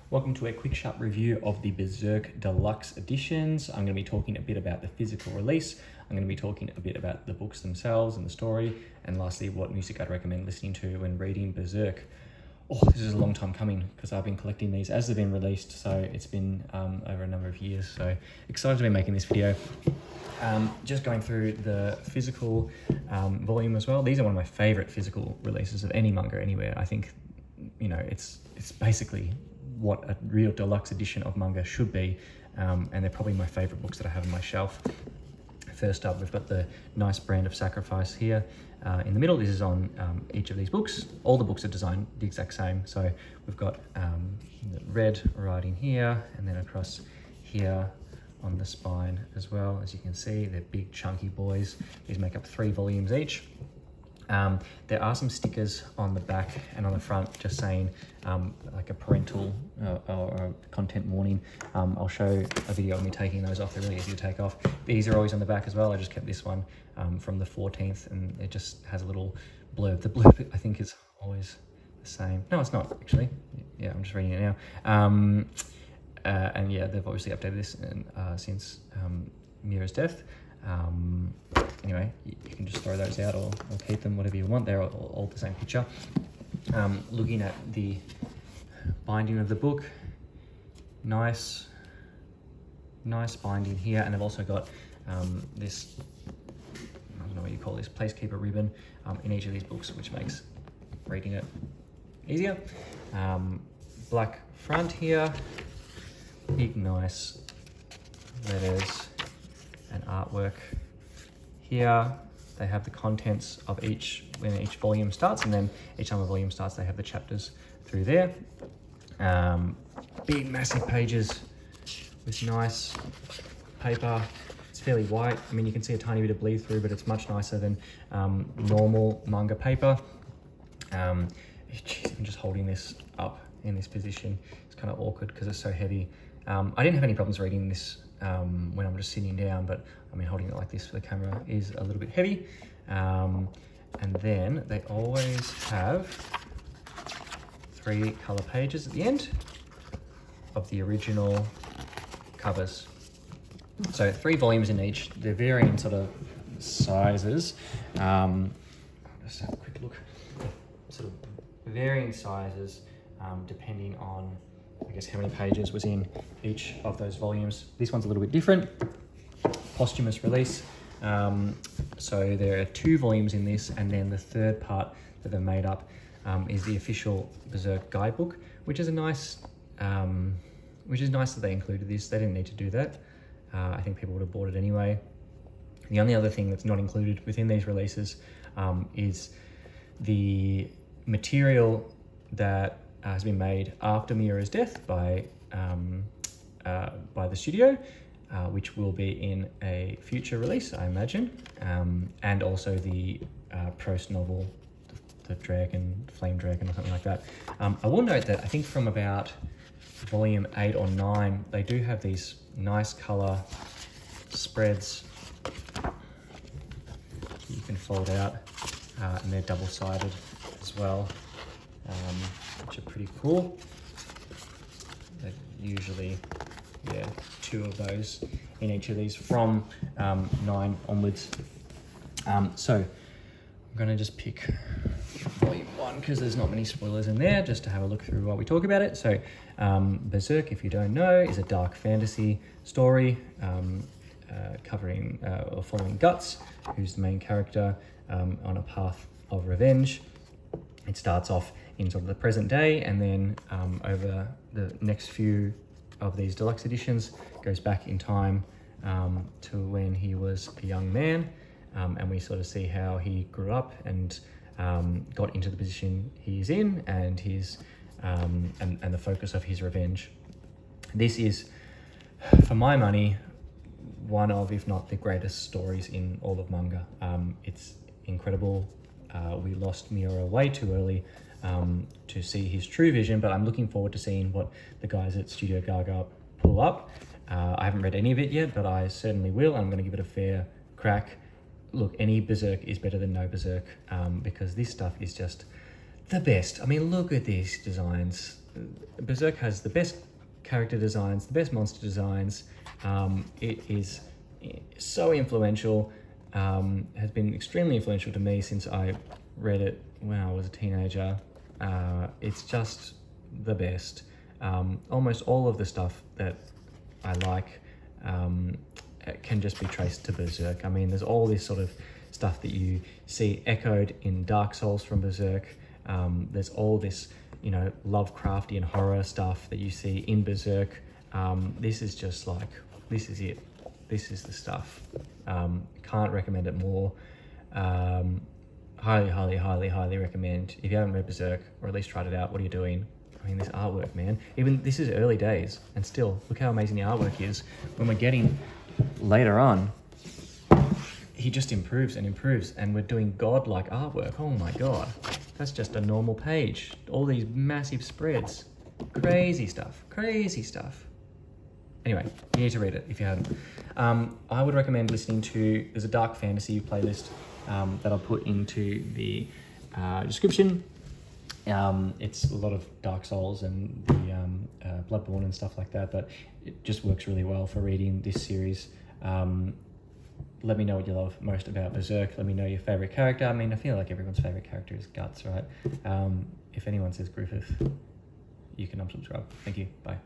Welcome to a quick sharp review of the Berserk Deluxe editions. I'm going to be talking a bit about the physical release. I'm going to be talking a bit about the books themselves and the story, and lastly what music I'd recommend listening to when reading Berserk. Oh, this is a long time coming because I've been collecting these as they've been released, so it's been over a number of years, so excited to be making this video. Just going through the physical volume as well. These are one of my favorite physical releases of any manga anywhere. I think, you know, it's basically what a real deluxe edition of manga should be, and they're probably my favorite books that I have on my shelf. First up, we've got the nice Brand of Sacrifice here. In the middle, this is on each of these books. All the books are designed the exact same. So we've got the red writing here, and then across here on the spine as well. As you can see, they're big chunky boys. These make up 3 volumes each. There are some stickers on the back and on the front just saying like a parental or content warning. I'll show a video of me taking those off. They're really easy to take off. These are always on the back as well. I just kept this one from the 14th, and it just has a little blurb. The blurb, I think, is always the same. No, it's not actually. Yeah, I'm just reading it now. And yeah, they've obviously updated this since Miura's death. Anyway, you can just throw those out or keep them, whatever you want. They're all the same picture. Looking at the binding of the book, nice binding here, and I've also got this, I don't know what you call this, placekeeper ribbon in each of these books, which makes reading it easier. Black front here, big nice letters and artwork. Here they have the contents of when each volume starts, and then each time a volume starts they have the chapters through there. Big massive pages with nice paper. It's fairly white. I mean, you can see a tiny bit of bleed through, but it's much nicer than normal manga paper. Geez, I'm just holding this up in this position. It's kind of awkward because it's so heavy. I didn't have any problems reading this when I'm just sitting down, but I mean, holding it like this for the camera is a little bit heavy. And then they always have 3 color pages at the end of the original covers. So 3 volumes in each. They're varying sort of sizes. I'll just have a quick look. Sort of varying sizes depending on, I guess, how many pages was in each of those volumes. This one's a little bit different. Posthumous release. So there are 2 volumes in this, and then the third part that they've made up is the official Berserk guidebook, which is nice that they included this. They didn't need to do that. I think people would have bought it anyway. The only other thing that's not included within these releases is the material that has been made after Miura's death by the studio, which will be in a future release, I imagine, and also the prose novel, the Flame Dragon or something like that. I will note that I think from about volume 8 or 9, they do have these nice color spreads you can fold out, and they're double-sided as well, which are pretty cool. They're usually, yeah, 2 of those in each of these from 9 onwards. So I'm gonna just pick volume 1 because there's not many spoilers in there, just to have a look through while we talk about it. So Berserk, if you don't know, is a dark fantasy story covering or following Guts, who's the main character, on a path of revenge. It starts off in sort of the present day, and then over the next few of these deluxe editions goes back in time to when he was a young man, and we sort of see how he grew up and got into the position he's in, and his and the focus of his revenge. This is, for my money, one of, if not the greatest stories in all of manga. It's incredible. We lost Miura way too early to see his true vision, but I'm looking forward to seeing what the guys at Studio Gaga pull up. I haven't read any of it yet, but I certainly will, and I'm going to give it a fair crack. Look, any Berserk is better than no Berserk, because this stuff is just the best. I mean, look at these designs. Berserk has the best character designs, the best monster designs. It is so influential, has been extremely influential to me since I read it when I was a teenager. It's just the best. Almost all of the stuff that I like can just be traced to Berserk. I mean, there's all this sort of stuff that you see echoed in Dark Souls from Berserk. There's all this, you know, Lovecraftian horror stuff that you see in Berserk. This is just like, this is it. This is the stuff. Can't recommend it more. Highly, highly, highly, highly recommend. If you haven't read Berserk, or at least tried it out, what are you doing? I mean, this artwork, man. Even this is early days, and still, look how amazing the artwork is. When we're getting later on, he just improves and improves, and we're doing godlike artwork. Oh my god, that's just a normal page. All these massive spreads. Crazy stuff, crazy stuff. Anyway, you need to read it if you haven't. I would recommend listening to, there's a dark fantasy playlist that I'll put into the description. It's a lot of Dark Souls and the Bloodborne and stuff like that, but it just works really well for reading this series. Let me know what you love most about Berserk. Let me know your favourite character. I mean, I feel like everyone's favourite character is Guts, right? If anyone says Griffith, you can unsubscribe. Thank you. Bye.